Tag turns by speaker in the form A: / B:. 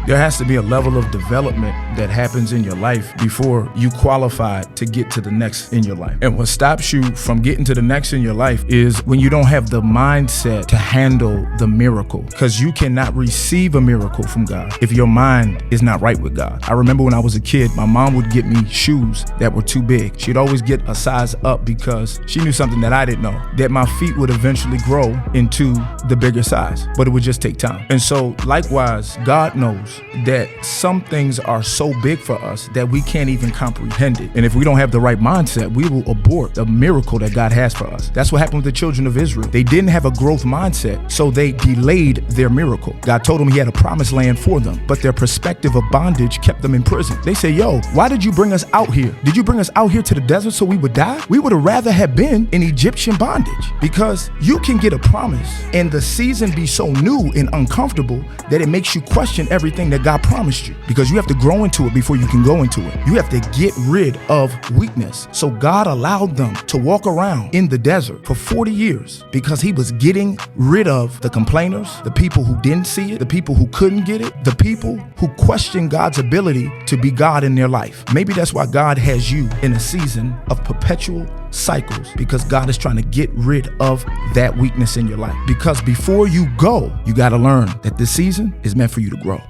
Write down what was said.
A: There has to be a level of development that happens in your life before you qualify to get to the next in your life. And what stops you from getting to the next in your life is when you don't have the mindset to handle the miracle, because you cannot receive a miracle from God if your mind is not right with God. I remember when I was a kid, my mom would get me shoes that were too big. She'd always get a size up because she knew something that I didn't know, that my feet would eventually grow into the bigger size, but it would just take time. And so likewise, God knows that some things are so big for us that we can't even comprehend it. And if we don't have the right mindset, we will abort the miracle that God has for us. That's what happened with the children of Israel. They didn't have a growth mindset, so they delayed their miracle. God told them he had a promised land for them, but their perspective of bondage kept them in prison. They say, yo, why did you bring us out here? Did you bring us out here to the desert so we would die? We would have rather have been in Egyptian bondage, because you can get a promise and the season be so new and uncomfortable that it makes you question everything that God promised you, because you have to grow into it before you can go into it. You have to get rid of weakness. So God allowed them to walk around in the desert for 40 years because he was getting rid of the complainers, the people who didn't see it, the people who couldn't get it, the people who questioned God's ability to be God in their life. Maybe that's why God has you in a season of perpetual cycles, because God is trying to get rid of that weakness in your life. Because before you go, you got to learn that this season is meant for you to grow.